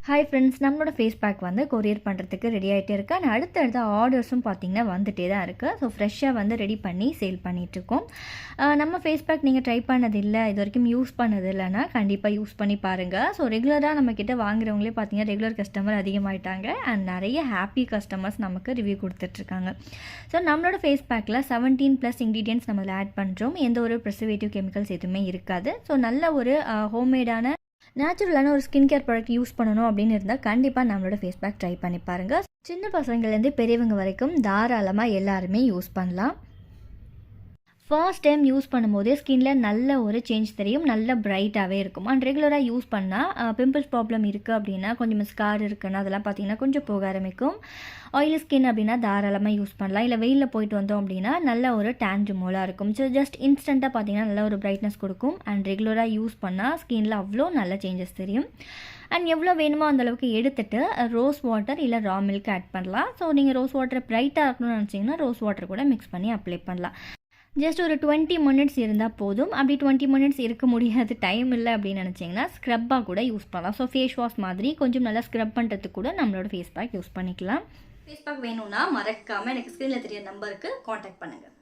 Hi friends, நம்மளோட face pack வந்து courier பண்ணுறதுக்கு ரெடி ஆகிட்டே இருக்குது. அண்ட் அடுத்தடுத்த ஆர்டர்ஸும் பார்த்திங்கன்னா வந்துகிட்டே தான் இருக்குது. ஸோ ஃப்ரெஷ்ஷாக வந்து ரெடி பண்ணி சேல் பண்ணிகிட்ருக்கோம். நம்ம ஃபேஸ் பேக் நீங்கள் ட்ரை பண்ணதில்லை, இது வரைக்கும் யூஸ் பண்ணது இல்லைன்னா கண்டிப்பாக யூஸ் பண்ணி பாருங்கள். ஸோ ரெகுலராக நம்மக்கிட்ட வாங்குறவங்களே பார்த்திங்கன்னா ரெகுலர் கஸ்டமர் அதிகமாகிட்டாங்க. அண்ட் நிறைய ஹாப்பி கஸ்டமர்ஸ் நமக்கு ரிவ்யூ கொடுத்துட்ருக்காங்க. ஸோ நம்மளோட ஃபேஸ் பேக்கில் 17+ இன்க்ரீடியன்ட்ஸ் நம்ம ஆட் பண்ணுறோம். எந்த ஒரு ப்ரிசர்வேட்டிவ் கெமிக்கல்ஸ் எதுவுமே இருக்காது. ஸோ நல்ல ஒரு ஹோம்மேடான நேச்சுரலான ஒரு ஸ்கின் கேர் ப்ராடக்ட் யூஸ் பண்ணணும் அப்படின்னு இருந்தால் கண்டிப்பாக நம்மளோட ஃபேஸ் பேக் ட்ரை பண்ணி பாருங்கள். சின்ன பசங்கள்லேருந்து பெரியவங்க வரைக்கும் தாராளமாக எல்லாருமே யூஸ் பண்ணலாம். ஃபர்ஸ்ட் டைம் யூஸ் பண்ணும்போதே ஸ்கின்னில் நல்ல ஒரு சேஞ்ச் தெரியும், நல்ல பிரைட்டாகவே இருக்கும். அண்ட் ரெகுலராக யூஸ் பண்ணால் பிம்பிள்ஸ் ப்ராப்ளம் இருக்குது அப்படின்னா, கொஞ்சம் ஸ்கார் இருக்குன்னா அதெல்லாம் பார்த்திங்கன்னா கொஞ்சம் போக ஆரம்பிக்கும். ஆயிலி ஸ்கின் அப்படின்னா தாராளமாக யூஸ் பண்ணலாம். இல்லை வெயிலில் போயிட்டு வந்தோம் அப்படின்னா நல்ல ஒரு டேன் ரிமூவலாக இருக்கும். ஸோ ஜஸ்ட் இன்ஸ்டண்ட்டாக பார்த்திங்கன்னா நல்ல ஒரு பிரைட்னஸ் கொடுக்கும். அண்ட் ரெகுலராக யூஸ் பண்ணால் ஸ்கின்னில் அவ்வளோ நல்ல சேஞ்சஸ் தெரியும். அண்ட் எவ்வளோ வேணுமோ அந்தளவுக்கு எடுத்துகிட்டு ரோஸ் வாட்டர் இல்லை ரா மில்க் ஆட் பண்ணலாம். ஸோ நீங்கள் ரோஸ் வாட்டர் பிரைட்டாக இருக்கணும்னு நினச்சிங்கன்னா ரோஸ் வாட்டர் கூட மிக்ஸ் பண்ணி அப்ளை பண்ணலாம். ஜஸ்ட் ஒரு 20 மினிட்ஸ் இருந்தால் போதும். அப்படி 20 மினிட்ஸ் இருக்க முடியாது, டைம் இல்லை அப்படின்னு நினச்சிங்கன்னா ஸ்க்ரப்பாக கூட யூஸ் பண்ணலாம். ஸோ ஃபேஸ் வாஷ் மாதிரி கொஞ்சம் நல்லா ஸ்க்ரப் பண்ணுறதுக்கு கூட நம்மளோட ஃபேஸ் பேக் யூஸ் பண்ணிக்கலாம். ஃபேஸ் பேக் வேணும்னா மறக்காமல் எனக்கு ஸ்க்ரீனில் தெரிய நம்பருக்கு காண்டாக்ட் பண்ணுங்கள்.